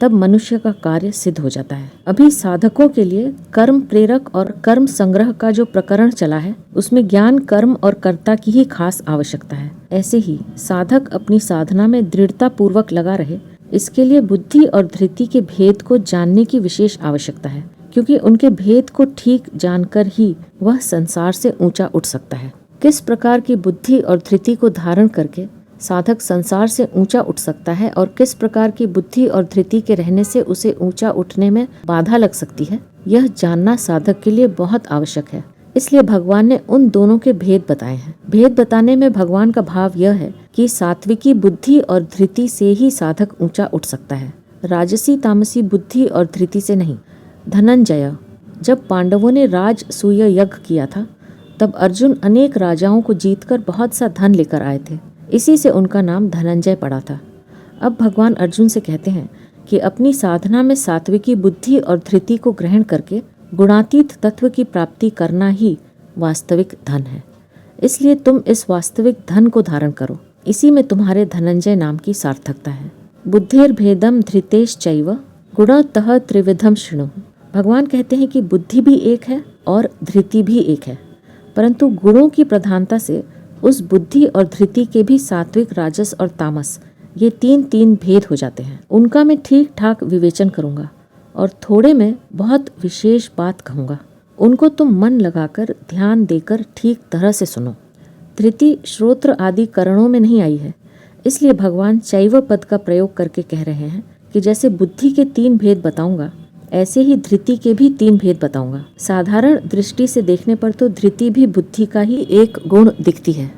तब मनुष्य का कार्य सिद्ध हो जाता है। अभी साधकों के लिए कर्म प्रेरक और कर्म संग्रह का जो प्रकरण चला है, उसमें ज्ञान, कर्म और कर्ता की ही खास आवश्यकता है। ऐसे ही साधक अपनी साधना में दृढ़ता पूर्वक लगा रहे, इसके लिए बुद्धि और धृति के भेद को जानने की विशेष आवश्यकता है, क्योंकि उनके भेद को ठीक जानकर ही वह संसार से ऊंचा उठ सकता है। किस प्रकार की बुद्धि और धृति को धारण करके साधक संसार से ऊंचा उठ सकता है और किस प्रकार की बुद्धि और धृति के रहने से उसे ऊंचा उठने में बाधा लग सकती है, यह जानना साधक के लिए बहुत आवश्यक है। इसलिए भगवान ने उन दोनों के भेद बताए हैं। भेद बताने में भगवान का भाव यह है कि सात्विकी बुद्धि और धृति से ही साधक ऊंचा उठ सकता है, राजसी तामसी बुद्धि और धृति से नहीं। धनंजय, जब पांडवों ने राजसूय यज्ञ किया था तब अर्जुन अनेक राजाओं को जीतकर बहुत सा धन लेकर आए थे, इसी से उनका नाम धनंजय पड़ा था। अब भगवान अर्जुन से कहते हैं कि अपनी साधना में सात्विकी बुद्धि और धृति को ग्रहण करके गुणातीत तत्व की प्राप्ति करना ही वास्तविक धन है। इसलिए तुम इस वास्तविक धन को धारण करो, इसी में तुम्हारे धनंजय नाम की सार्थकता है। बुद्धिर्भेदम धृतेश्चैव गुणतः त्रिविधम शृणु। भगवान कहते हैं कि बुद्धि भी एक है और धृति भी एक है, परंतु गुणों की प्रधानता से उस बुद्धि और धृति के भी सात्विक, राजस और तामस, ये 3 भेद हो जाते हैं। उनका मैं ठीक ठाक विवेचन करूंगा और थोड़े में बहुत विशेष बात कहूंगा। उनको तुम मन लगाकर ध्यान देकर ठीक तरह से सुनो। धृति श्रोत्र आदि करणों में नहीं आई है, इसलिए भगवान चैव पद का प्रयोग करके कह रहे हैं कि जैसे बुद्धि के 3 भेद बताऊंगा, ऐसे ही धृति के भी 3 भेद बताऊंगा। साधारण दृष्टि से देखने पर तो धृति भी बुद्धि का ही एक गुण दिखती है।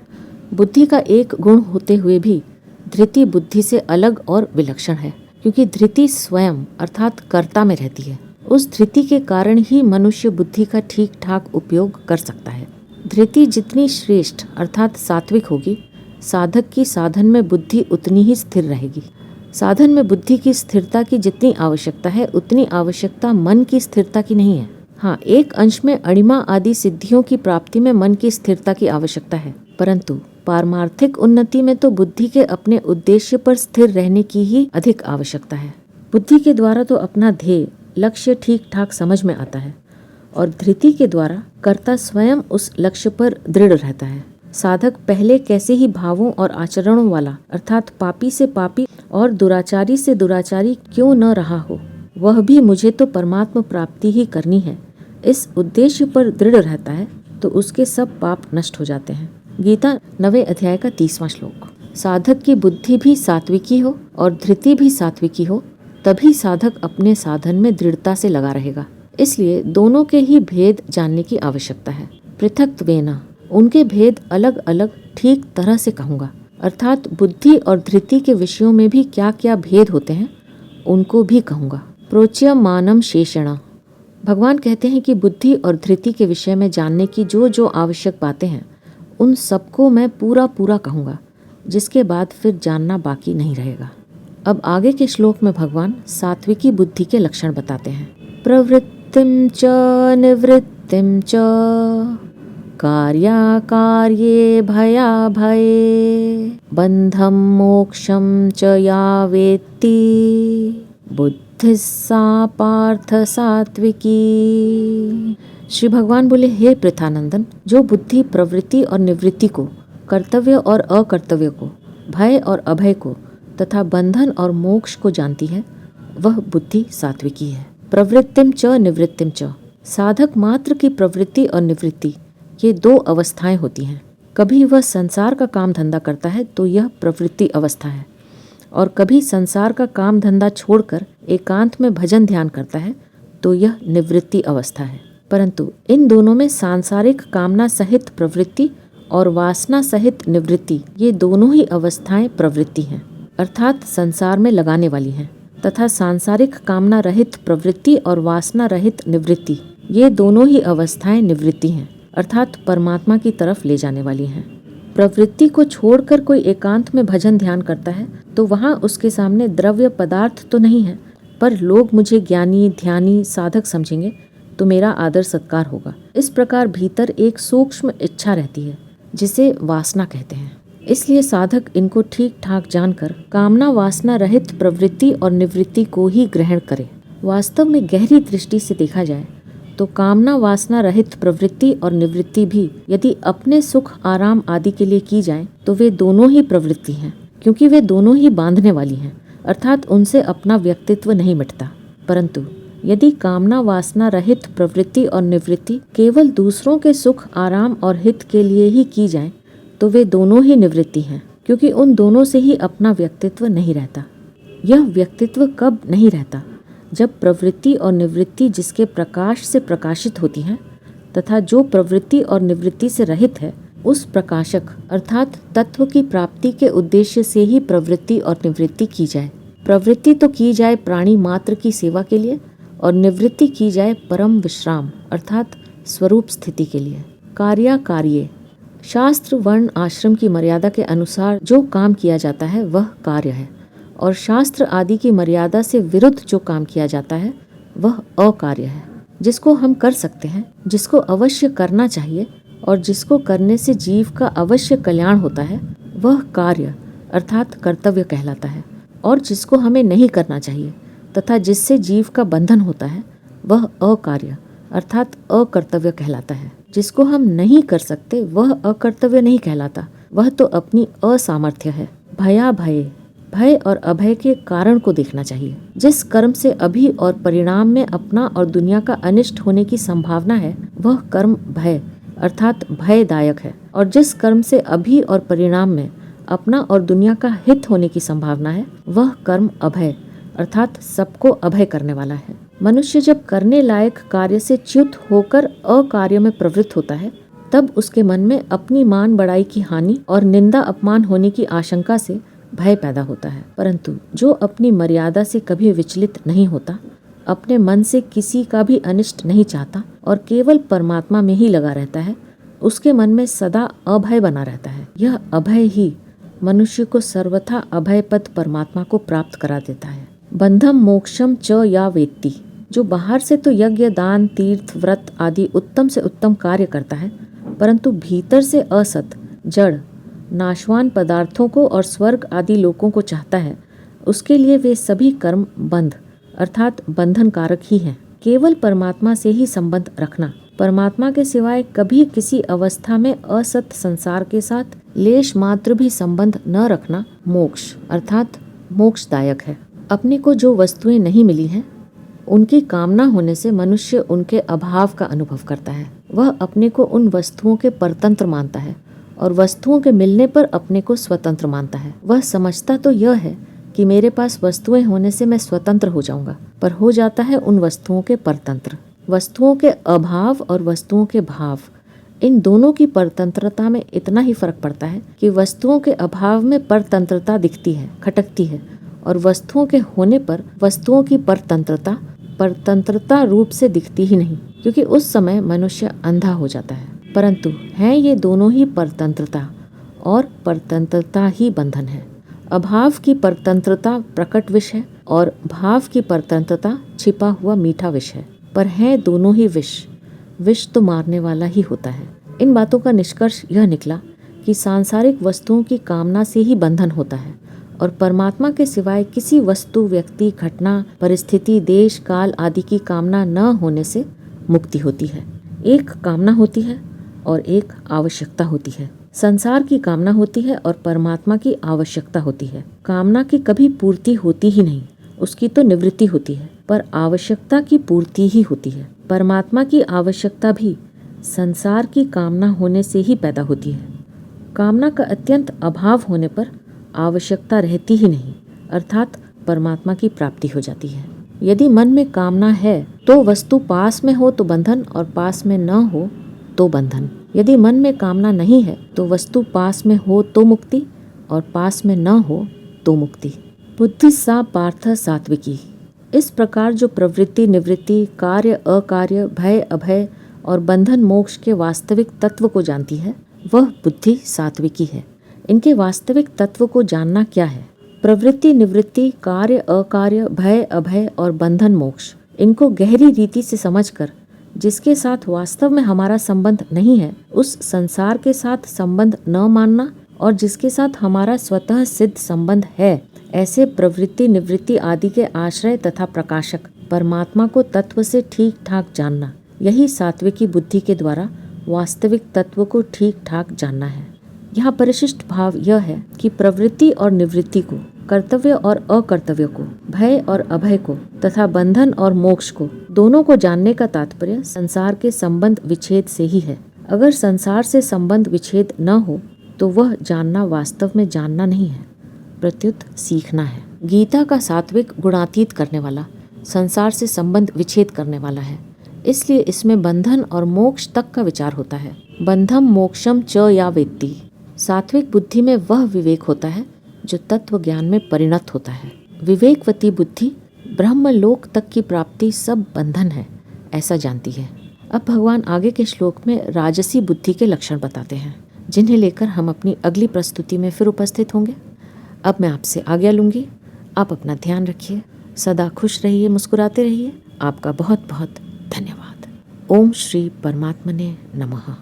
बुद्धि का एक गुण होते हुए भी धृति बुद्धि से अलग और विलक्षण है, क्योंकि धृति स्वयं अर्थात कर्ता में रहती है। उस धृति के कारण ही मनुष्य बुद्धि का ठीक ठाक उपयोग कर सकता है। धृति जितनी श्रेष्ठ अर्थात सात्विक होगी, साधक की साधन में बुद्धि उतनी ही स्थिर रहेगी। साधन में बुद्धि की स्थिरता की जितनी आवश्यकता है, उतनी आवश्यकता मन की स्थिरता की नहीं है। हाँ, एक अंश में अणिमा आदि सिद्धियों की प्राप्ति में मन की स्थिरता की आवश्यकता है, परंतु पारमार्थिक उन्नति में तो बुद्धि के अपने उद्देश्य पर स्थिर रहने की ही अधिक आवश्यकता है। बुद्धि के द्वारा तो अपना ध्येय लक्ष्य ठीक ठाक समझ में आता है और धृति के द्वारा कर्ता स्वयं उस लक्ष्य पर दृढ़ रहता है। साधक पहले कैसे ही भावों और आचरणों वाला अर्थात पापी से पापी और दुराचारी से दुराचारी क्यों न रहा हो, वह भी मुझे तो परमात्मा प्राप्ति ही करनी है, इस उद्देश्य पर दृढ़ रहता है तो उसके सब पाप नष्ट हो जाते हैं। गीता 9वें अध्याय का 30वां श्लोक। साधक की बुद्धि भी सात्विकी हो और धृति भी सात्विकी हो, तभी साधक अपने साधन में दृढ़ता से लगा रहेगा। इसलिए दोनों के ही भेद जानने की आवश्यकता है। पृथक्त्वेन, उनके भेद अलग अलग ठीक तरह से कहूँगा, अर्थात बुद्धि और धृति के विषयों में भी क्या क्या भेद होते हैं उनको भी कहूँगा। प्रोच्यमानम शेषण, भगवान कहते हैं कि बुद्धि और धृति के विषय में जानने की जो जो आवश्यक बातें हैं उन सबको मैं पूरा पूरा कहूँगा, जिसके बाद फिर जानना बाकी नहीं रहेगा। अब आगे के श्लोक में भगवान सात्विकी बुद्धि के लक्षण बताते हैं। प्रवृत्तिम च निवृत्तिम च कार्याकार्ये भया भये बंधम मोक्षम च या वेत्ति बुद्धि सा पार्थ सात्विकी। श्री भगवान बोले, हे पृथानंदन, जो बुद्धि प्रवृत्ति और निवृत्ति को, कर्तव्य और अकर्तव्य को, भय और अभय को तथा बंधन और मोक्ष को जानती है, वह बुद्धि सात्विकी है। प्रवृत्तिम च निवृत्तिम च, साधक मात्र की प्रवृत्ति और निवृत्ति ये दो अवस्थाएं होती हैं। कभी वह संसार का काम धंधा करता है तो यह प्रवृत्ति अवस्था है, और कभी संसार का काम धंधा छोड़कर एकांत में भजन ध्यान करता है तो यह निवृत्ति अवस्था है। परंतु इन दोनों में सांसारिक कामना सहित प्रवृत्ति और वासना सहित निवृत्ति ये दोनों ही अवस्थाएं प्रवृत्ति हैं, अर्थात संसार में लगाने वाली हैं, तथा सांसारिक कामना रहित प्रवृत्ति और वासना रहित निवृत्ति ये दोनों ही अवस्थाएं निवृत्ति हैं, अर्थात परमात्मा की तरफ ले जाने वाली हैं। प्रवृत्ति को छोड़कर कोई एकांत में भजन ध्यान करता है तो वहाँ उसके सामने द्रव्य पदार्थ तो नहीं है, पर लोग मुझे ज्ञानी ध्यानी साधक समझेंगे तो मेरा आदर सत्कार होगा। इस प्रकार भीतर एक सूक्ष्म इच्छा रहती है जिसे वासना कहते हैं। इसलिए साधक इनको ठीक ठाक जानकर कामना वासना रहित प्रवृत्ति और निवृत्ति को ही ग्रहण करे। वास्तव में गहरी दृष्टि से देखा जाए तो कामना वासना रहित प्रवृत्ति और निवृत्ति भी यदि अपने सुख आराम आदि के लिए की जाए तो वे दोनों ही प्रवृत्ति हैं, क्योंकि वे दोनों ही बांधने वाली हैं, अर्थात उनसे अपना व्यक्तित्व नहीं मिटता। परंतु यदि कामना वासना रहित प्रवृत्ति और निवृत्ति केवल दूसरों के सुख आराम और हित के लिए ही की जाए तो वे दोनों ही निवृत्ति हैं, क्योंकि उन दोनों से ही अपना व्यक्तित्व नहीं रहता। यह व्यक्तित्व कब नहीं रहता? जब प्रवृत्ति और निवृत्ति जिसके प्रकाश से प्रकाशित होती हैं तथा जो प्रवृत्ति और निवृत्ति से रहित है उस प्रकाशक अर्थात तत्व की प्राप्ति के उद्देश्य से ही प्रवृत्ति और निवृत्ति की जाए। प्रवृत्ति तो की जाए प्राणी मात्र की सेवा के लिए और निवृत्ति की जाए परम विश्राम अर्थात स्वरूप स्थिति के लिए। कार्य शास्त्र वर्ण आश्रम की मर्यादा के अनुसार जो काम किया जाता है वह कार्य है, और शास्त्र आदि की मर्यादा से विरुद्ध जो काम किया जाता है वह अकार्य है। जिसको हम कर सकते हैं, जिसको अवश्य करना चाहिए और जिसको करने से जीव का अवश्य कल्याण होता है वह कार्य अर्थात कर्तव्य कहलाता है, और जिसको हमें नहीं करना चाहिए तथा जिससे जीव का बंधन होता है वह अकार्य अर्थात अकर्तव्य कहलाता है। जिसको हम नहीं कर सकते वह अकर्तव्य नहीं कहलाता, वह तो अपनी असामर्थ्य है। भया भय, भय और अभय के कारण को देखना चाहिए। जिस कर्म से अभी और परिणाम में अपना और दुनिया का अनिष्ट होने की संभावना है वह कर्म भय अर्थात भयदायक है, और जिस कर्म से अभी और परिणाम में अपना और दुनिया का हित होने की संभावना है वह कर्म अभय अर्थात सबको अभय करने वाला है। मनुष्य जब करने लायक कार्य से च्युत होकर अकार्य में प्रवृत्त होता है तब उसके मन में अपनी मान बड़ाई की हानि और निंदा अपमान होने की आशंका से भय पैदा होता है। परंतु जो अपनी मर्यादा से कभी विचलित नहीं होता, अपने मन से किसी का भी अनिष्ट नहीं चाहता और केवल परमात्मा में ही लगा रहता है, उसके मन में सदा अभय बना रहता है। यह अभय ही मनुष्य को सर्वथा अभय पद परमात्मा को प्राप्त करा देता है। बंधम मोक्षम च या वेत्ति, जो बाहर से तो यज्ञ, दान, तीर्थ, व्रत आदि उत्तम से उत्तम कार्य करता है, परंतु भीतर से असत, जड़, नाशवान पदार्थों को और स्वर्ग आदि लोकों को चाहता है, उसके लिए वे सभी कर्म बंध अर्थात बंधन कारक ही हैं। केवल परमात्मा से ही संबंध रखना, परमात्मा के सिवाय कभी किसी अवस्था में असत संसार के साथ लेश मात्र भी संबंध न रखना मोक्ष अर्थात मोक्षदायक है। अपने को जो वस्तुएं नहीं मिली हैं, उनकी कामना होने से मनुष्य उनके अभाव का अनुभव करता है। वह अपने को उन वस्तुओं के परतंत्र मानता है और वस्तुओं के मिलने पर अपने को स्वतंत्र मानता है। वह समझता तो यह है कि मेरे पास वस्तुएं होने से मैं स्वतंत्र हो जाऊंगा, पर हो जाता है उन वस्तुओं के परतंत्र। वस्तुओं के अभाव और वस्तुओं के भाव, इन दोनों की परतंत्रता में इतना ही फर्क पड़ता है कि वस्तुओं के अभाव में परतंत्रता दिखती है, खटकती है, और वस्तुओं के होने पर वस्तुओं की परतंत्रता रूप से दिखती ही नहीं, क्योंकि उस समय मनुष्य अंधा हो जाता है। परंतु है ये दोनों ही परतंत्रता, और परतंत्रता ही बंधन है। अभाव की परतंत्रता प्रकट विष है और भाव की परतंत्रता छिपा हुआ मीठा विष है, पर है दोनों ही विष। विष तो मारने वाला ही होता है। इन बातों का निष्कर्ष यह निकला कि सांसारिक वस्तुओं की कामना से ही बंधन होता है और परमात्मा के सिवाय किसी वस्तु, व्यक्ति, घटना, परिस्थिति, देश, काल आदि की कामना न होने से मुक्ति होती है। एक कामना होती है और एक आवश्यकता होती है। संसार की कामना होती है और परमात्मा की आवश्यकता होती है। कामना की कभी पूर्ति होती ही नहीं, उसकी तो निवृत्ति होती है, पर आवश्यकता की पूर्ति ही होती है। परमात्मा की आवश्यकता भी संसार की कामना होने से ही पैदा होती है। कामना का अत्यंत अभाव होने पर आवश्यकता रहती ही नहीं, अर्थात परमात्मा की प्राप्ति हो जाती है। यदि मन में कामना है तो वस्तु पास में हो तो बंधन और पास में न हो तो बंधन। यदि मन में कामना नहीं है तो वस्तु पास में हो तो मुक्ति और पास में न हो तो मुक्ति। बुद्धि सा पार्थ सात्विकी। इस प्रकार जो प्रवृत्ति, निवृत्ति, कार्य, अकार्य, भय, अभय और बंधन मोक्ष के वास्तविक तत्व को जानती है, वह बुद्धि सात्विकी है। इनके वास्तविक तत्व को जानना क्या है? प्रवृत्ति, निवृत्ति, कार्य, अकार्य, भय, अभय और बंधन मोक्ष, इनको गहरी रीति से समझकर जिसके साथ वास्तव में हमारा संबंध नहीं है, उस संसार के साथ संबंध न मानना, और जिसके साथ हमारा स्वतः सिद्ध संबंध है, ऐसे प्रवृत्ति, निवृत्ति आदि के आश्रय तथा प्रकाशक परमात्मा को तत्व से ठीक ठाक जानना, यही सात्विकी बुद्धि के द्वारा वास्तविक तत्व को ठीक ठाक जानना है। यहाँ परिशिष्ट भाव यह है कि प्रवृत्ति और निवृत्ति को, कर्तव्य और अकर्तव्य को, भय और अभय को तथा बंधन और मोक्ष को, दोनों को जानने का तात्पर्य संसार के संबंध विच्छेद से ही है। अगर संसार से संबंध विच्छेद न हो तो वह जानना वास्तव में जानना नहीं है, प्रत्युत सीखना है। गीता का सात्विक गुणातीत करने वाला, संसार से संबंध विच्छेद करने वाला है, इसलिए इसमें बंधन और मोक्ष तक का विचार होता है। बंधम मोक्षम च या वेत्ति। सात्विक बुद्धि में वह विवेक होता है जो तत्व ज्ञान में परिणत होता है। विवेकवती बुद्धि ब्रह्मलोक तक की प्राप्ति सब बंधन है, ऐसा जानती है। अब भगवान आगे के श्लोक में राजसी बुद्धि के लक्षण बताते हैं, जिन्हें लेकर हम अपनी अगली प्रस्तुति में फिर उपस्थित होंगे। अब मैं आपसे आज्ञा लूंगी। आप अपना ध्यान रखिए, सदा खुश रहिए, मुस्कुराते रहिए। आपका बहुत बहुत धन्यवाद। ओम श्री परमात्मने नमः।